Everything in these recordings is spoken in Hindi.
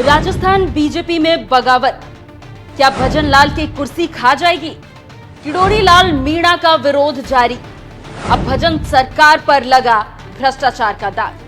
राजस्थान बीजेपी में बगावत, क्या भजन लाल की कुर्सी खा जाएगी? किरोड़ी लाल मीणा का विरोध जारी। अब भजन सरकार पर लगा भ्रष्टाचार का दाग।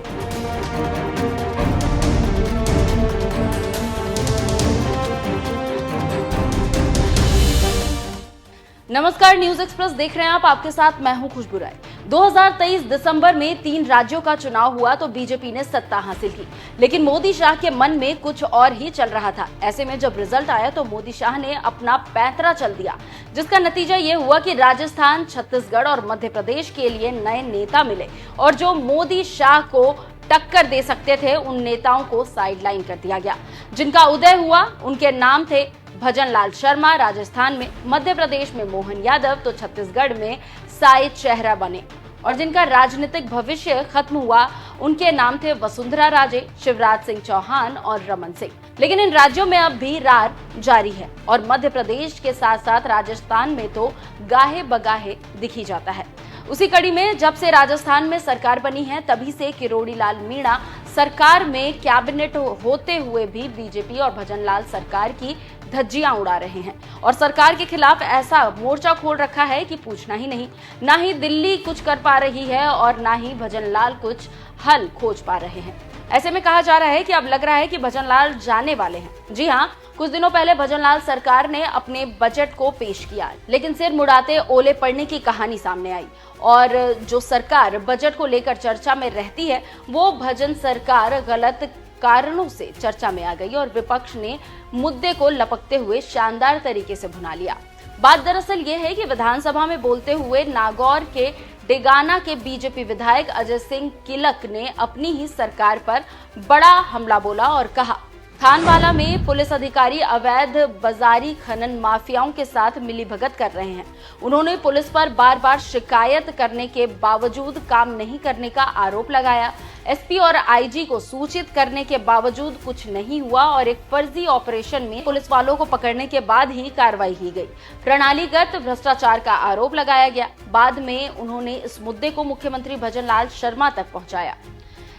नमस्कार, न्यूज एक्सप्रेस देख रहे हैं आप। आपके साथ मैं हूं खुशबू राय। 2023 दिसंबर में 3 राज्यों का चुनाव हुआ तो बीजेपी ने सत्ता हासिल की, लेकिन मोदी शाह के मन में कुछ और ही चल रहा था। ऐसे में जब रिजल्ट आया तो मोदी शाह ने अपना पैंतरा चल दिया, जिसका नतीजा ये हुआ कि राजस्थान, छत्तीसगढ़ और मध्य प्रदेश के लिए नए नेता मिले और जो मोदी शाह को टक्कर दे सकते थे उन नेताओं को साइडलाइन कर दिया गया। जिनका उदय हुआ उनके नाम थे भजन लाल शर्मा राजस्थान में, मध्य प्रदेश में मोहन यादव तो छत्तीसगढ़ में साई चेहरा बने, और जिनका राजनीतिक भविष्य खत्म हुआ उनके नाम थे वसुंधरा राजे, शिवराज सिंह चौहान और रमन सिंह। लेकिन इन राज्यों में अब भी रार जारी है और मध्य प्रदेश के साथ साथ राजस्थान में तो गाहे बगाहे दिखी जाता है। उसी कड़ी में जब से राजस्थान में सरकार बनी है तभी से किरोड़ी लाल मीणा सरकार में कैबिनेट होते हुए भी बीजेपी और भजन लाल सरकार की धज्जियां उड़ा रहे हैं और सरकार के खिलाफ ऐसा मोर्चा खोल रखा है कि पूछना ही नहीं। ना ही दिल्ली कुछ कर पा रही है और ना ही भजन लाल कुछ हल खोज पा रहे हैं। ऐसे में कहा जा रहा है कि अब लग रहा है कि भजन लाल जाने वाले हैं। जी हाँ, कुछ दिनों पहले भजन लाल सरकार ने अपने बजट को पेश किया, लेकिन सिर मुड़ाते ओले पड़ने की कहानी सामने आई और जो सरकार बजट को लेकर चर्चा में रहती है वो भजन सरकार गलत कारणों से चर्चा में आ गई और विपक्ष ने मुद्दे को लपकते हुए शानदार तरीके से भुना लिया। बात दरअसल ये है कि विधानसभा में बोलते हुए नागौर के डेगाना के बीजेपी विधायक अजय सिंह किलक ने अपनी ही सरकार पर बड़ा हमला बोला और कहा, थानवाला में पुलिस अधिकारी अवैध बाजारी खनन माफियाओं के साथ मिलीभगत कर रहे हैं। उन्होंने पुलिस पर बार बार शिकायत करने के बावजूद काम नहीं करने का आरोप लगाया। एसपी और आईजी को सूचित करने के बावजूद कुछ नहीं हुआ और एक फर्जी ऑपरेशन में पुलिस वालों को पकड़ने के बाद ही कार्रवाई की गई। प्रणालीगत भ्रष्टाचार का आरोप लगाया गया। बाद में उन्होंने इस मुद्दे को मुख्यमंत्री भजन लाल शर्मा तक पहुंचाया।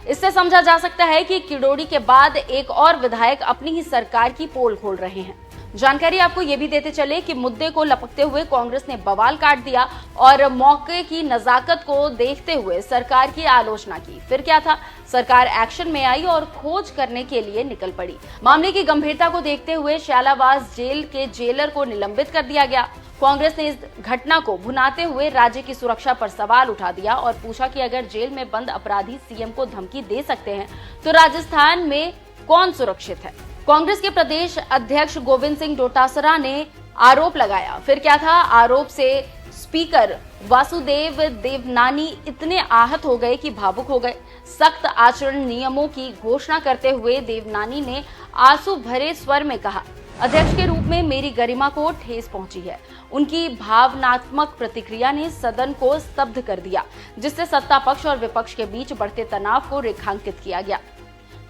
इससे समझा जा सकता है कि किरोड़ी के बाद एक और विधायक अपनी ही सरकार की पोल खोल रहे हैं। जानकारी आपको ये भी देते चले कि मुद्दे को लपकते हुए कांग्रेस ने बवाल काट दिया और मौके की नजाकत को देखते हुए सरकार की आलोचना की। फिर क्या था, सरकार एक्शन में आई और खोज करने के लिए निकल पड़ी। मामले की गंभीरता को देखते हुए शालावास जेल के जेलर को निलंबित कर दिया गया। कांग्रेस ने इस घटना को भुनाते हुए राज्य की सुरक्षा पर सवाल उठा दिया और पूछा कि अगर जेल में बंद अपराधी सीएम को धमकी दे सकते हैं तो राजस्थान में कौन सुरक्षित है। कांग्रेस के प्रदेश अध्यक्ष गोविंद सिंह डोटासरा ने आरोप लगाया। फिर क्या था, आरोप से स्पीकर वासुदेव देवनानी इतने आहत हो गए कि भावुक हो गए। सख्त आचरण नियमों की घोषणा करते हुए देवनानी ने आंसू भरे स्वर में कहा, अध्यक्ष के रूप में मेरी गरिमा को ठेस पहुंची है। उनकी भावनात्मक प्रतिक्रिया ने सदन को स्तब्ध कर दिया, जिससे सत्ता पक्ष और विपक्ष के बीच बढ़ते तनाव को रेखांकित किया गया।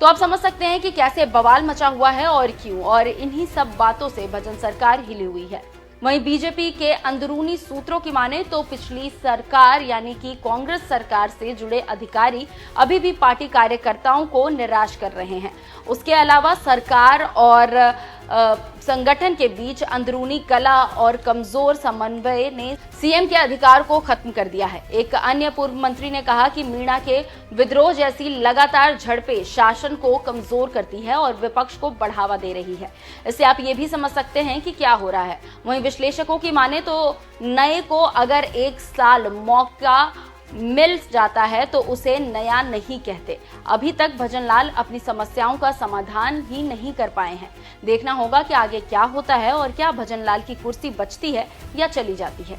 तो आप समझ सकते हैं कि कैसे बवाल मचा हुआ है और क्यों, और इन्हीं सब बातों से भजन सरकार हिली हुई है। वहीं बीजेपी के अंदरूनी सूत्रों की माने तो पिछली सरकार यानी कि कांग्रेस सरकार से जुड़े अधिकारी अभी भी पार्टी कार्यकर्ताओं को निराश कर रहे हैं। उसके अलावा सरकार और संगठन के बीच अंदरूनी कला और कमजोर समन्वय ने सीएम के अधिकार को खत्म कर दिया है। एक अन्य पूर्व मंत्री ने कहा कि मीणा के विद्रोह जैसी लगातार झड़पें शासन को कमजोर करती है और विपक्ष को बढ़ावा दे रही है। इससे आप ये भी समझ सकते हैं कि क्या हो रहा है। वहीं विश्लेषकों की माने तो नए को अगर 1 साल मौका मिल जाता है तो उसे नया नहीं कहते। अभी तक भजन लाल अपनी समस्याओं का समाधान ही नहीं कर पाए हैं। देखना होगा कि आगे क्या होता है और क्या भजन लाल की कुर्सी बचती है या चली जाती है।